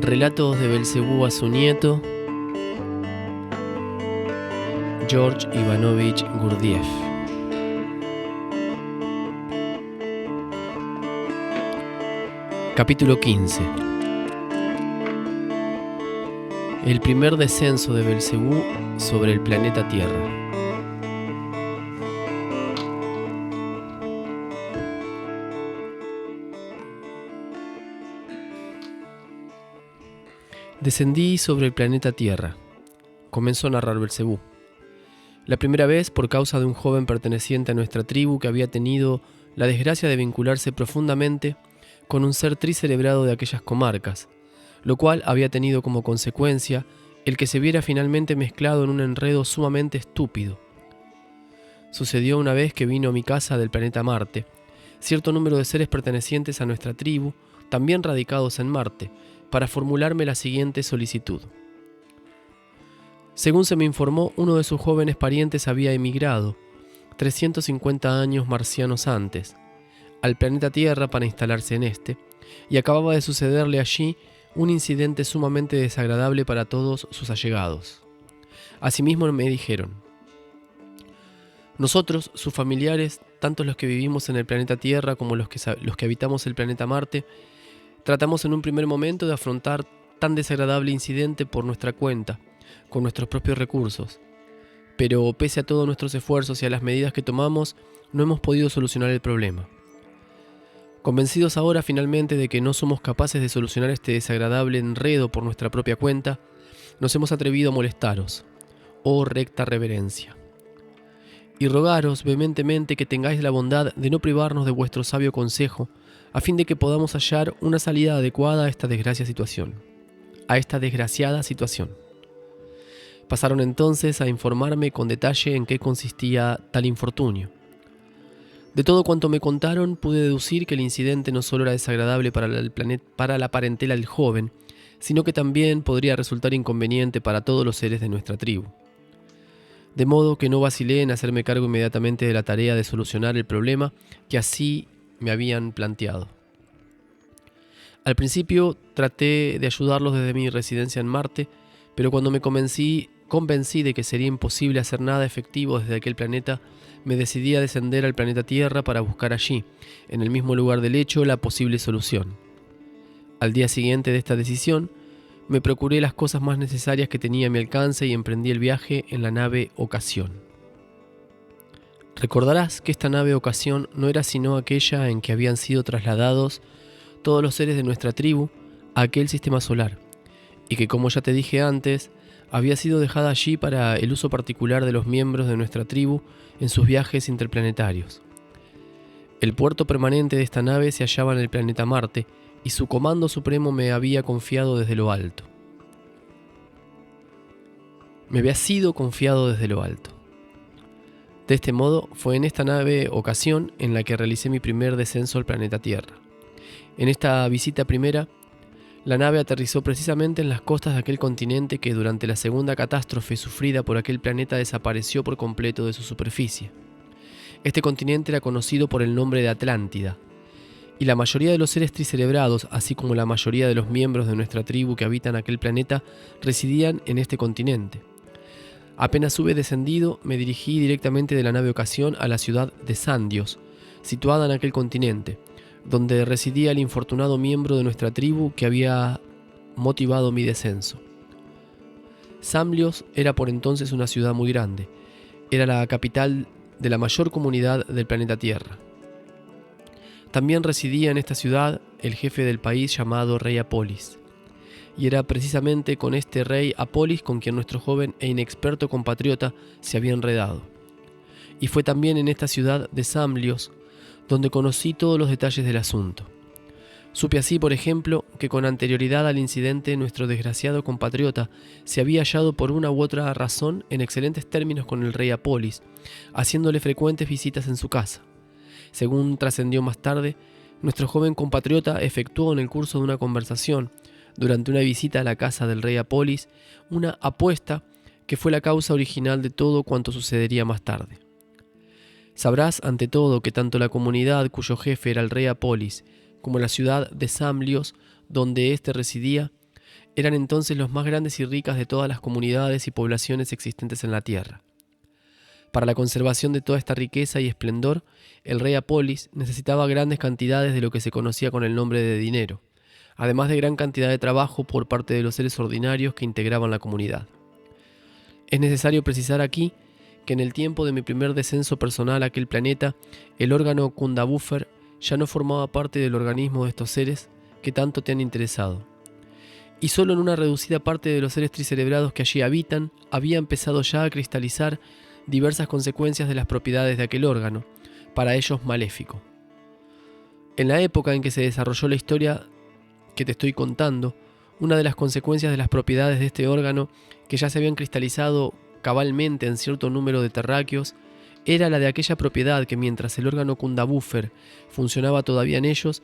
Relatos de Belcebú a su nieto, George Ivanovich Gurdjieff. Capítulo 15. El primer descenso de Belcebú sobre el planeta Tierra. Descendí sobre el planeta Tierra, comenzó a narrar Belcebú. La primera vez por causa de un joven perteneciente a nuestra tribu que había tenido la desgracia de vincularse profundamente con un ser tricerebrado de aquellas comarcas, lo cual había tenido como consecuencia el que se viera finalmente mezclado en un enredo sumamente estúpido. Sucedió una vez que vino a mi casa del planeta Marte cierto número de seres pertenecientes a nuestra tribu, también radicados en Marte, para formularme la siguiente solicitud. Según se me informó, uno de sus jóvenes parientes había emigrado, 350 años marcianos antes, al planeta Tierra para instalarse en este, y acababa de sucederle allí un incidente sumamente desagradable para todos sus allegados. Asimismo me dijeron: nosotros, sus familiares, tanto los que vivimos en el planeta Tierra como los que habitamos el planeta Marte, tratamos en un primer momento de afrontar tan desagradable incidente por nuestra cuenta, con nuestros propios recursos. Pero pese a todos nuestros esfuerzos y a las medidas que tomamos, no hemos podido solucionar el problema. Convencidos ahora finalmente de que no somos capaces de solucionar este desagradable enredo por nuestra propia cuenta, nos hemos atrevido a molestaros, oh recta reverencia, y rogaros vehementemente que tengáis la bondad de no privarnos de vuestro sabio consejo, a fin de que podamos hallar una salida adecuada a esta desgraciada situación. Pasaron entonces a informarme con detalle en qué consistía tal infortunio. De todo cuanto me contaron, pude deducir que el incidente no solo era desagradable para la parentela del joven, sino que también podría resultar inconveniente para todos los seres de nuestra tribu. De modo que no vacilé en hacerme cargo inmediatamente de la tarea de solucionar el problema que así me habían planteado. Al principio traté de ayudarlos desde mi residencia en Marte, pero cuando me convencí de que sería imposible hacer nada efectivo desde aquel planeta, me decidí a descender al planeta Tierra para buscar allí, en el mismo lugar del hecho, la posible solución. Al día siguiente de esta decisión, me procuré las cosas más necesarias que tenía a mi alcance y emprendí el viaje en la nave Ocasión. Recordarás que esta nave Ocasión no era sino aquella en que habían sido trasladados todos los seres de nuestra tribu a aquel sistema solar, y que, como ya te dije antes, había sido dejada allí para el uso particular de los miembros de nuestra tribu en sus viajes interplanetarios. El puerto permanente de esta nave se hallaba en el planeta Marte, y su comando supremo me había confiado desde lo alto. De este modo, fue en esta nave Ocasión en la que realicé mi primer descenso al planeta Tierra. En esta visita primera, la nave aterrizó precisamente en las costas de aquel continente que durante la segunda catástrofe sufrida por aquel planeta desapareció por completo de su superficie. Este continente era conocido por el nombre de Atlántida, y la mayoría de los seres tricerebrados, así como la mayoría de los miembros de nuestra tribu que habitan aquel planeta, residían en este continente. Apenas hube descendido, me dirigí directamente de la nave Ocasión a la ciudad de Sandios, situada en aquel continente, donde residía el infortunado miembro de nuestra tribu que había motivado mi descenso. Samlios era por entonces una ciudad muy grande. Era la capital de la mayor comunidad del planeta Tierra. También residía en esta ciudad el jefe del país llamado Rey Apolis, y era precisamente con este rey Apolis con quien nuestro joven e inexperto compatriota se había enredado. Y fue también en esta ciudad de Samlios donde conocí todos los detalles del asunto. Supe así, por ejemplo, que con anterioridad al incidente nuestro desgraciado compatriota se había hallado por una u otra razón en excelentes términos con el rey Apolis, haciéndole frecuentes visitas en su casa. Según trascendió más tarde, nuestro joven compatriota efectuó en el curso de una conversación, durante una visita a la casa del rey Apolis, una apuesta que fue la causa original de todo cuanto sucedería más tarde. Sabrás ante todo que tanto la comunidad cuyo jefe era el rey Apolis, como la ciudad de Samlios, donde éste residía, eran entonces los más grandes y ricas de todas las comunidades y poblaciones existentes en la tierra. Para la conservación de toda esta riqueza y esplendor, el rey Apolis necesitaba grandes cantidades de lo que se conocía con el nombre de dinero, además de gran cantidad de trabajo por parte de los seres ordinarios que integraban la comunidad. Es necesario precisar aquí que en el tiempo de mi primer descenso personal a aquel planeta, el órgano Kundabuffer ya no formaba parte del organismo de estos seres que tanto te han interesado. Y solo en una reducida parte de los seres tricerebrados que allí habitan, había empezado ya a cristalizar diversas consecuencias de las propiedades de aquel órgano, para ellos maléfico. En la época en que se desarrolló la historia que te estoy contando, una de las consecuencias de las propiedades de este órgano, que ya se habían cristalizado cabalmente en cierto número de terráqueos, era la de aquella propiedad que mientras el órgano Kundabuffer funcionaba todavía en ellos,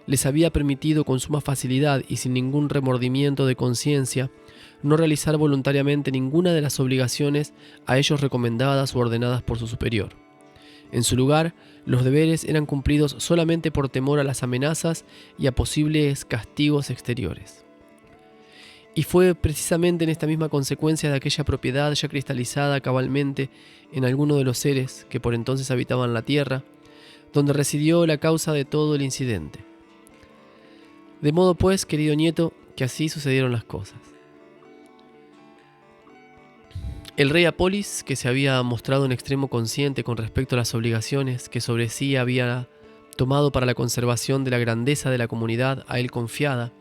les había permitido con suma facilidad y sin ningún remordimiento de conciencia no realizar voluntariamente ninguna de las obligaciones a ellos recomendadas o ordenadas por su superior. En su lugar, los deberes eran cumplidos solamente por temor a las amenazas y a posibles castigos exteriores. Y fue precisamente en esta misma consecuencia de aquella propiedad ya cristalizada cabalmente en alguno de los seres que por entonces habitaban la tierra, donde residió la causa de todo el incidente. De modo pues, querido nieto, que así sucedieron las cosas. El rey Apolis, que se había mostrado en extremo consciente con respecto a las obligaciones que sobre sí había tomado para la conservación de la grandeza de la comunidad a él confiada,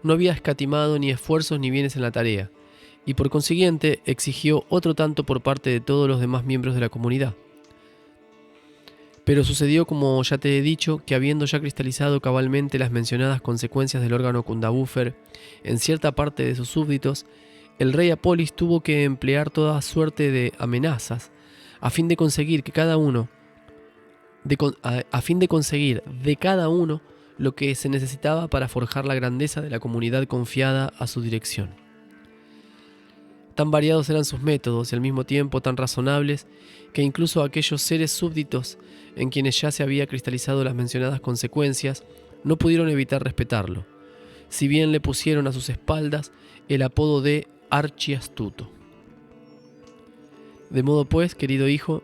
no había escatimado ni esfuerzos ni bienes en la tarea, y por consiguiente exigió otro tanto por parte de todos los demás miembros de la comunidad. Pero sucedió, como ya te he dicho, que habiendo ya cristalizado cabalmente las mencionadas consecuencias del órgano Kundabuffer en cierta parte de sus súbditos, el rey Apolis tuvo que emplear toda suerte de amenazas a fin de conseguir de cada uno lo que se necesitaba para forjar la grandeza de la comunidad confiada a su dirección. Tan variados eran sus métodos y al mismo tiempo tan razonables que incluso aquellos seres súbditos en quienes ya se había cristalizado las mencionadas consecuencias no pudieron evitar respetarlo, si bien le pusieron a sus espaldas el apodo de archiastuto. De modo pues, querido hijo,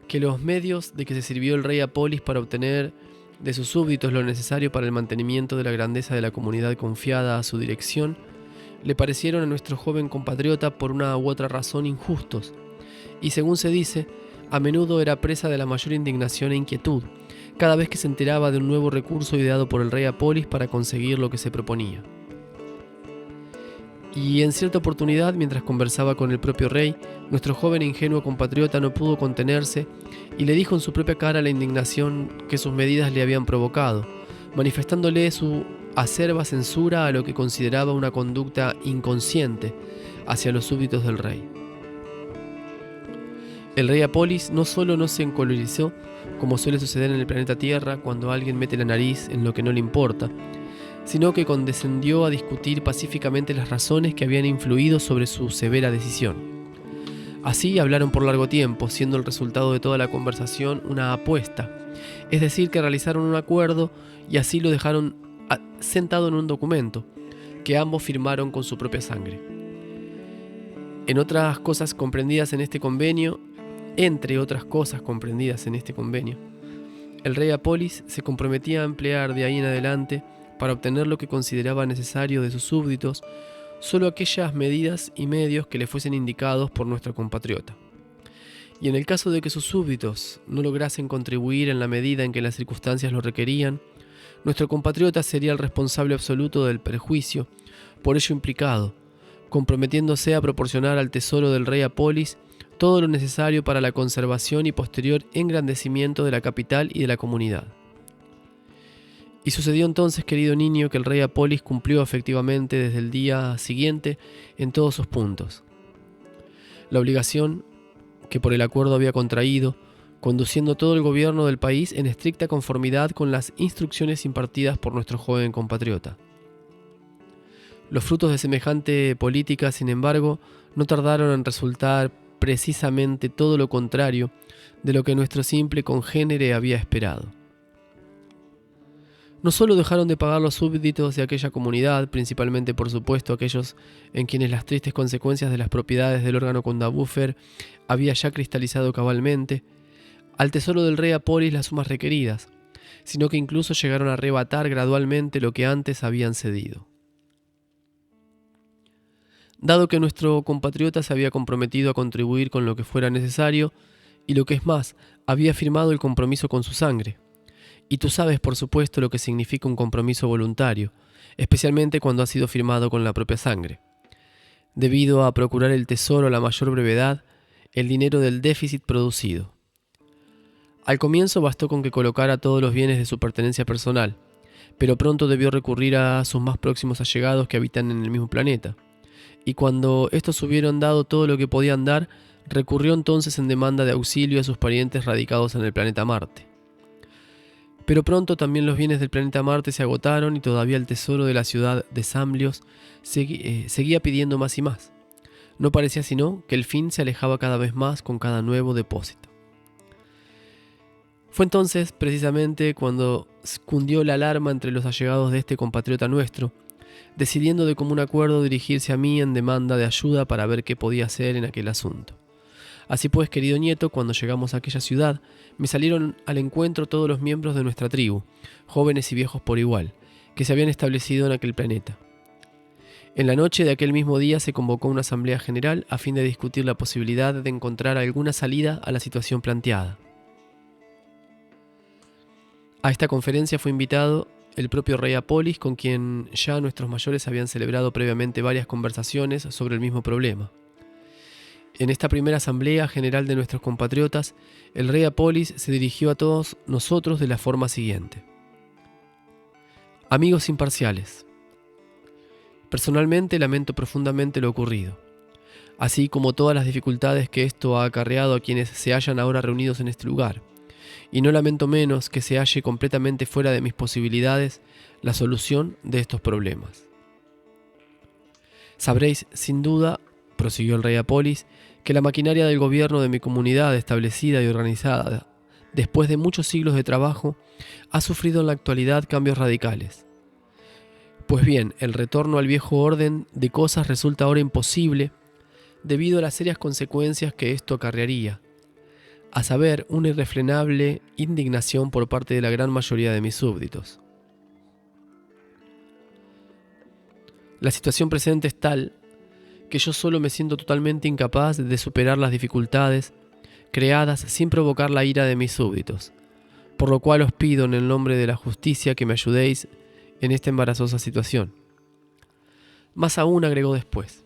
que los medios de que se sirvió el rey Apolis para obtener de sus súbditos lo necesario para el mantenimiento de la grandeza de la comunidad confiada a su dirección, le parecieron a nuestro joven compatriota por una u otra razón injustos, y según se dice, a menudo era presa de la mayor indignación e inquietud, cada vez que se enteraba de un nuevo recurso ideado por el rey Apolis para conseguir lo que se proponía. Y en cierta oportunidad, mientras conversaba con el propio rey, nuestro joven e ingenuo compatriota no pudo contenerse y le dijo en su propia cara la indignación que sus medidas le habían provocado, manifestándole su acerba censura a lo que consideraba una conducta inconsciente hacia los súbditos del rey. El rey Apolis no solo no se encolerizó, como suele suceder en el planeta Tierra cuando alguien mete la nariz en lo que no le importa, sino que condescendió a discutir pacíficamente las razones que habían influido sobre su severa decisión. Así hablaron por largo tiempo, siendo el resultado de toda la conversación una apuesta, es decir, que realizaron un acuerdo y así lo dejaron sentado en un documento, que ambos firmaron con su propia sangre. Entre otras cosas comprendidas en este convenio, el rey Apolis se comprometía a emplear de ahí en adelante, para obtener lo que consideraba necesario de sus súbditos, solo aquellas medidas y medios que le fuesen indicados por nuestro compatriota. Y en el caso de que sus súbditos no lograsen contribuir en la medida en que las circunstancias lo requerían, nuestro compatriota sería el responsable absoluto del perjuicio por ello implicado, comprometiéndose a proporcionar al tesoro del rey Apolis todo lo necesario para la conservación y posterior engrandecimiento de la capital y de la comunidad. Y sucedió entonces, querido niño, que el rey Apolis cumplió efectivamente desde el día siguiente en todos sus puntos la obligación que por el acuerdo había contraído, conduciendo todo el gobierno del país en estricta conformidad con las instrucciones impartidas por nuestro joven compatriota. Los frutos de semejante política, sin embargo, no tardaron en resultar precisamente todo lo contrario de lo que nuestro simple congénere había esperado. No solo dejaron de pagar los súbditos de aquella comunidad, principalmente por supuesto aquellos en quienes las tristes consecuencias de las propiedades del órgano Condabuffer había ya cristalizado cabalmente, al tesoro del rey Apolis las sumas requeridas, sino que incluso llegaron a arrebatar gradualmente lo que antes habían cedido. Dado que nuestro compatriota se había comprometido a contribuir con lo que fuera necesario, y lo que es más, había firmado el compromiso con su sangre. Y tú sabes, por supuesto, lo que significa un compromiso voluntario, especialmente cuando ha sido firmado con la propia sangre. Debido a procurar el tesoro a la mayor brevedad, el dinero del déficit producido. Al comienzo bastó con que colocara todos los bienes de su pertenencia personal, pero pronto debió recurrir a sus más próximos allegados que habitan en el mismo planeta. Y cuando estos hubieron dado todo lo que podían dar, recurrió entonces en demanda de auxilio a sus parientes radicados en el planeta Marte. Pero pronto también los bienes del planeta Marte se agotaron y todavía el tesoro de la ciudad de Samlios seguía pidiendo más y más. No parecía sino que el fin se alejaba cada vez más con cada nuevo depósito. Fue entonces, precisamente, cuando cundió la alarma entre los allegados de este compatriota nuestro, decidiendo de común acuerdo dirigirse a mí en demanda de ayuda para ver qué podía hacer en aquel asunto. Así pues, querido nieto, cuando llegamos a aquella ciudad, me salieron al encuentro todos los miembros de nuestra tribu, jóvenes y viejos por igual, que se habían establecido en aquel planeta. En la noche de aquel mismo día se convocó una asamblea general a fin de discutir la posibilidad de encontrar alguna salida a la situación planteada. A esta conferencia fue invitado el propio rey Apolis, con quien ya nuestros mayores habían celebrado previamente varias conversaciones sobre el mismo problema. En esta primera asamblea general de nuestros compatriotas, el rey Apolis se dirigió a todos nosotros de la forma siguiente. Amigos imparciales, personalmente lamento profundamente lo ocurrido, así como todas las dificultades que esto ha acarreado a quienes se hallan ahora reunidos en este lugar, y no lamento menos que se halle completamente fuera de mis posibilidades la solución de estos problemas. Sabréis, sin duda, prosiguió el rey Apolis, que la maquinaria del gobierno de mi comunidad, establecida y organizada después de muchos siglos de trabajo, ha sufrido en la actualidad cambios radicales. Pues bien, el retorno al viejo orden de cosas resulta ahora imposible debido a las serias consecuencias que esto acarrearía, a saber, una irrefrenable indignación por parte de la gran mayoría de mis súbditos. La situación presente es tal que yo solo me siento totalmente incapaz de superar las dificultades creadas sin provocar la ira de mis súbditos, por lo cual os pido en el nombre de la justicia que me ayudéis en esta embarazosa situación. Más aún, agregó después,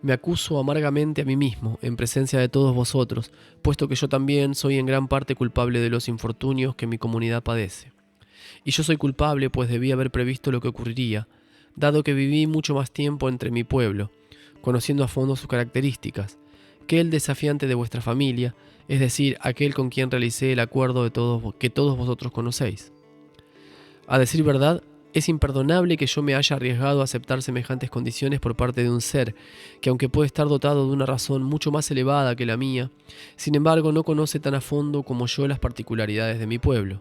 me acuso amargamente a mí mismo en presencia de todos vosotros, puesto que yo también soy en gran parte culpable de los infortunios que mi comunidad padece. Y yo soy culpable, pues debí haber previsto lo que ocurriría, dado que viví mucho más tiempo entre mi pueblo, conociendo a fondo sus características, que el desafiante de vuestra familia, es decir, aquel con quien realicé el acuerdo que todos vosotros conocéis. A decir verdad, es imperdonable que yo me haya arriesgado a aceptar semejantes condiciones por parte de un ser que, aunque puede estar dotado de una razón mucho más elevada que la mía, sin embargo no conoce tan a fondo como yo las particularidades de mi pueblo.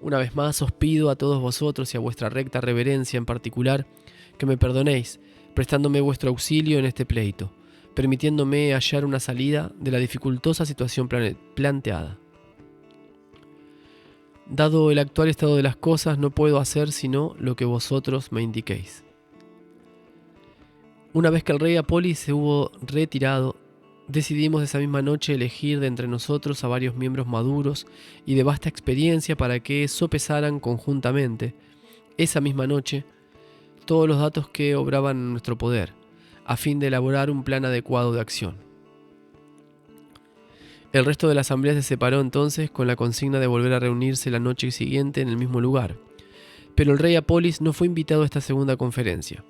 Una vez más os pido a todos vosotros y a vuestra recta reverencia en particular que me perdonéis, prestándome vuestro auxilio en este pleito, permitiéndome hallar una salida de la dificultosa situación planteada. Dado el actual estado de las cosas, no puedo hacer sino lo que vosotros me indiquéis. Una vez que el rey Apolis se hubo retirado, decidimos esa misma noche elegir de entre nosotros a varios miembros maduros y de vasta experiencia para que sopesaran conjuntamente, esa misma noche, todos los datos que obraban en nuestro poder, a fin de elaborar un plan adecuado de acción. El resto de la asamblea se separó entonces con la consigna de volver a reunirse la noche siguiente en el mismo lugar, pero el rey Apolis no fue invitado a esta segunda conferencia.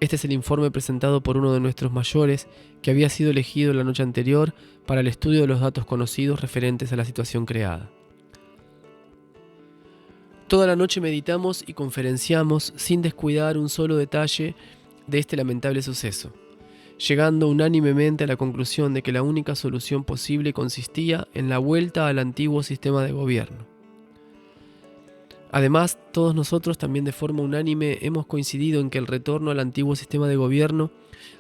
Este es el informe presentado por uno de nuestros mayores que había sido elegido la noche anterior para el estudio de los datos conocidos referentes a la situación creada. Toda la noche meditamos y conferenciamos sin descuidar un solo detalle de este lamentable suceso, llegando unánimemente a la conclusión de que la única solución posible consistía en la vuelta al antiguo sistema de gobierno. Además, todos nosotros también de forma unánime hemos coincidido en que el retorno al antiguo sistema de gobierno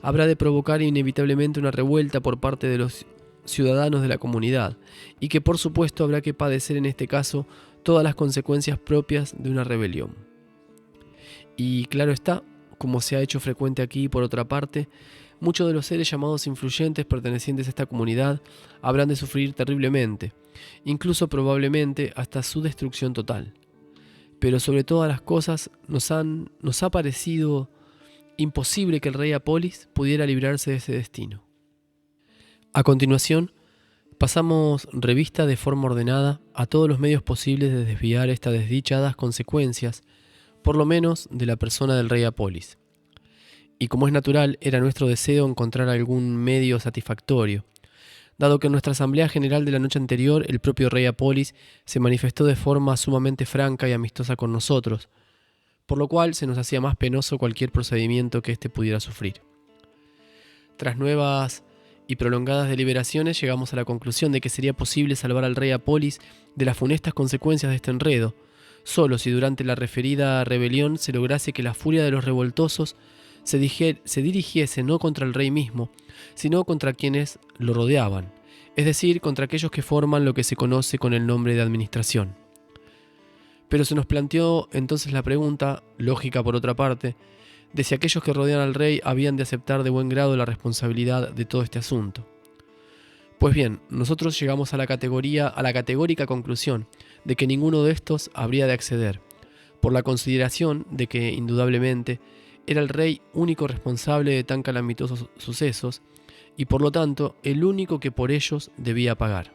habrá de provocar inevitablemente una revuelta por parte de los ciudadanos de la comunidad, y que por supuesto habrá que padecer en este caso todas las consecuencias propias de una rebelión. Y claro está, como se ha hecho frecuente aquí por otra parte, muchos de los seres llamados influyentes pertenecientes a esta comunidad habrán de sufrir terriblemente, incluso probablemente hasta su destrucción total. Pero sobre todas las cosas nos ha parecido imposible que el rey Apolis pudiera librarse de ese destino. A continuación, pasamos revista de forma ordenada a todos los medios posibles de desviar estas desdichadas consecuencias, por lo menos de la persona del rey Apolis. Y como es natural, era nuestro deseo encontrar algún medio satisfactorio, dado que en nuestra asamblea general de la noche anterior el propio rey Apolis se manifestó de forma sumamente franca y amistosa con nosotros, por lo cual se nos hacía más penoso cualquier procedimiento que éste pudiera sufrir. Tras nuevas y prolongadas deliberaciones llegamos a la conclusión de que sería posible salvar al rey Apolis de las funestas consecuencias de este enredo, solo si durante la referida rebelión se lograse que la furia de los revoltosos se dirigiese no contra el rey mismo, sino contra quienes lo rodeaban, es decir, contra aquellos que forman lo que se conoce con el nombre de administración. Pero se nos planteó entonces la pregunta, lógica por otra parte, de si aquellos que rodean al rey habían de aceptar de buen grado la responsabilidad de todo este asunto. Pues bien, nosotros llegamos a la categórica conclusión de que ninguno de estos habría de acceder, por la consideración de que, indudablemente, era el rey único responsable de tan calamitosos sucesos y por lo tanto el único que por ellos debía pagar.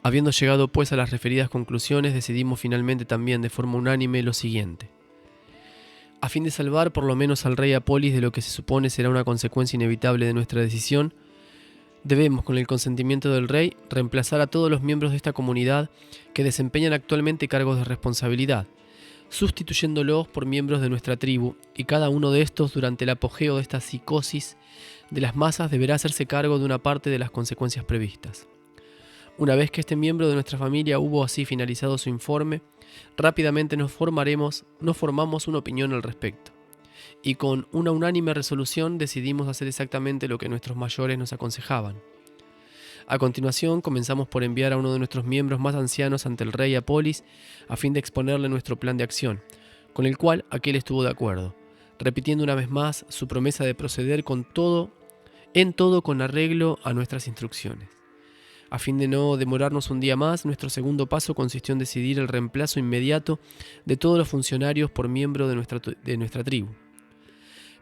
Habiendo llegado pues a las referidas conclusiones, decidimos finalmente también de forma unánime lo siguiente. A fin de salvar por lo menos al rey Apolis de lo que se supone será una consecuencia inevitable de nuestra decisión, debemos, con el consentimiento del rey, reemplazar a todos los miembros de esta comunidad que desempeñan actualmente cargos de responsabilidad, sustituyéndolos por miembros de nuestra tribu, y cada uno de estos, durante el apogeo de esta psicosis de las masas, deberá hacerse cargo de una parte de las consecuencias previstas. Una vez que este miembro de nuestra familia hubo así finalizado su informe, rápidamente nos formamos una opinión al respecto, y con una unánime resolución decidimos hacer exactamente lo que nuestros mayores nos aconsejaban. A continuación comenzamos por enviar a uno de nuestros miembros más ancianos ante el rey Apolis a fin de exponerle nuestro plan de acción, con el cual aquel estuvo de acuerdo, repitiendo una vez más su promesa de proceder en todo con arreglo a nuestras instrucciones. A fin de no demorarnos un día más, nuestro segundo paso consistió en decidir el reemplazo inmediato de todos los funcionarios por miembro de nuestra tribu.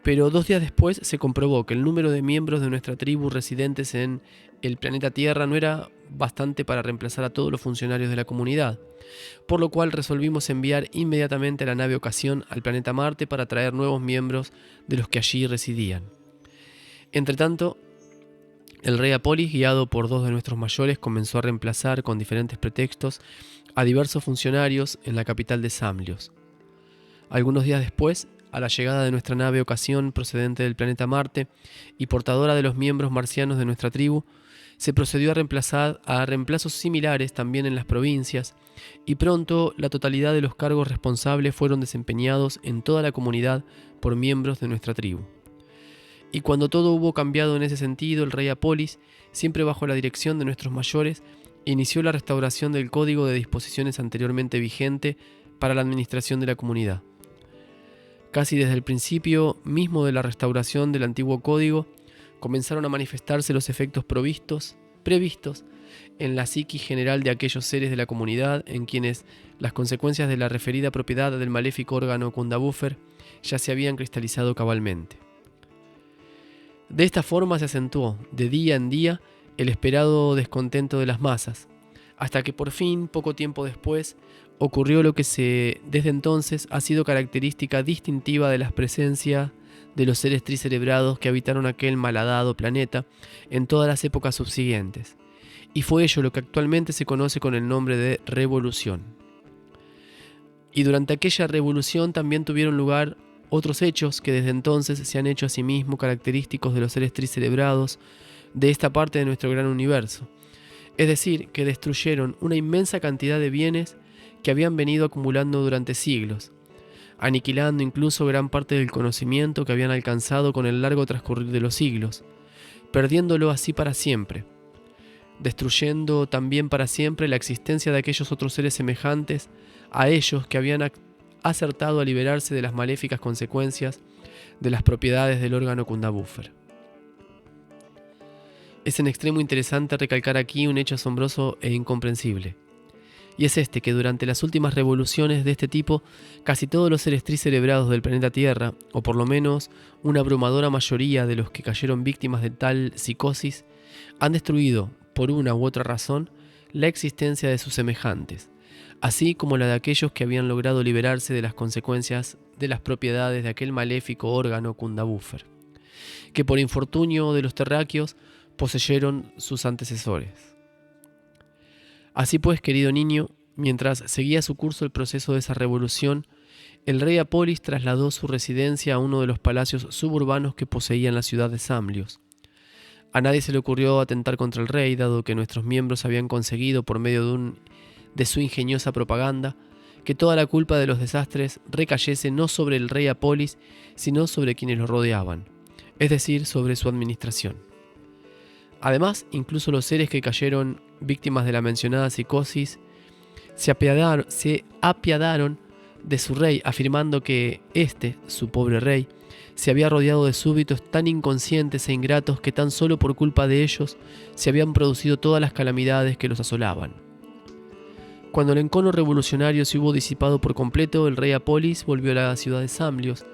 Pero 2 días después se comprobó que el número de miembros de nuestra tribu residentes en el planeta Tierra no era bastante para reemplazar a todos los funcionarios de la comunidad, por lo cual resolvimos enviar inmediatamente la nave Ocasión al planeta Marte para traer nuevos miembros de los que allí residían. Entretanto, el rey Apolis, guiado por 2 de nuestros mayores, comenzó a reemplazar con diferentes pretextos a diversos funcionarios en la capital de Samlios. Algunos días después, a la llegada de nuestra nave Ocasión procedente del planeta Marte y portadora de los miembros marcianos de nuestra tribu, se procedió a reemplazos similares también en las provincias, y pronto la totalidad de los cargos responsables fueron desempeñados en toda la comunidad por miembros de nuestra tribu. Y cuando todo hubo cambiado en ese sentido, el rey Apolis, siempre bajo la dirección de nuestros mayores, inició la restauración del código de disposiciones anteriormente vigente para la administración de la comunidad. Casi desde el principio mismo de la restauración del antiguo código, comenzaron a manifestarse los efectos previstos en la psiquis general de aquellos seres de la comunidad en quienes las consecuencias de la referida propiedad del maléfico órgano Kundabufer ya se habían cristalizado cabalmente. De esta forma se acentuó, de día en día, el esperado descontento de las masas, hasta que por fin, poco tiempo después, ocurrió lo que desde entonces ha sido característica distintiva de las presencias de los seres tricerebrados que habitaron aquel malhadado planeta en todas las épocas subsiguientes, y fue ello lo que actualmente se conoce con el nombre de revolución. Y durante aquella revolución también tuvieron lugar otros hechos que desde entonces se han hecho asimismo característicos de los seres tricerebrados de esta parte de nuestro gran universo, es decir, que destruyeron una inmensa cantidad de bienes que habían venido acumulando durante siglos, aniquilando incluso gran parte del conocimiento que habían alcanzado con el largo transcurrir de los siglos, perdiéndolo así para siempre, destruyendo también para siempre la existencia de aquellos otros seres semejantes a ellos que habían acertado a liberarse de las maléficas consecuencias de las propiedades del órgano Kundabuffer. Es en extremo interesante recalcar aquí un hecho asombroso e incomprensible, y es este: que durante las últimas revoluciones de este tipo, casi todos los seres tricerebrados del planeta Tierra, o por lo menos una abrumadora mayoría de los que cayeron víctimas de tal psicosis, han destruido, por una u otra razón, la existencia de sus semejantes, así como la de aquellos que habían logrado liberarse de las consecuencias de las propiedades de aquel maléfico órgano Kundabuffer, que por infortunio de los terráqueos poseyeron sus antecesores. Así pues, querido niño, mientras seguía su curso el proceso de esa revolución, el rey Apolis trasladó su residencia a uno de los palacios suburbanos que poseía en la ciudad de Samlios. A nadie se le ocurrió atentar contra el rey, dado que nuestros miembros habían conseguido, por medio de su ingeniosa propaganda, que toda la culpa de los desastres recayese no sobre el rey Apolis, sino sobre quienes lo rodeaban, es decir, sobre su administración. Además, incluso los seres que cayeron víctimas de la mencionada psicosis se apiadaron de su rey, afirmando que éste, su pobre rey, se había rodeado de súbditos tan inconscientes e ingratos que tan solo por culpa de ellos se habían producido todas las calamidades que los asolaban. Cuando el encono revolucionario se hubo disipado por completo, el rey Apolis volvió a la ciudad de Samlios,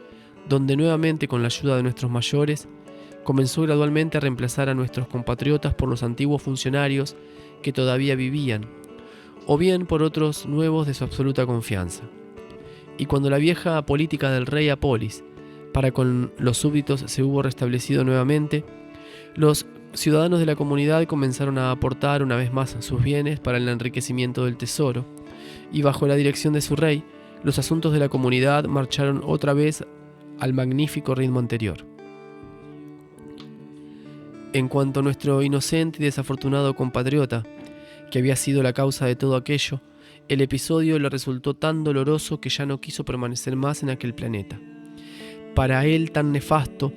donde nuevamente, con la ayuda de nuestros mayores, comenzó gradualmente a reemplazar a nuestros compatriotas por los antiguos funcionarios que todavía vivían, o bien por otros nuevos de su absoluta confianza. Y cuando la vieja política del rey Apolis para con los súbditos se hubo restablecido nuevamente, los ciudadanos de la comunidad comenzaron a aportar una vez más sus bienes para el enriquecimiento del tesoro, y bajo la dirección de su rey, los asuntos de la comunidad marcharon otra vez al magnífico ritmo anterior. En cuanto a nuestro inocente y desafortunado compatriota, que había sido la causa de todo aquello, el episodio le resultó tan doloroso que ya no quiso permanecer más en aquel planeta. Para él tan nefasto,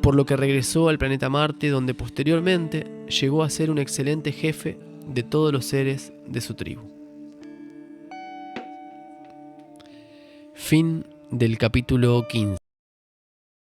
por lo que regresó al planeta Marte, donde posteriormente llegó a ser un excelente jefe de todos los seres de su tribu. Fin del capítulo 15.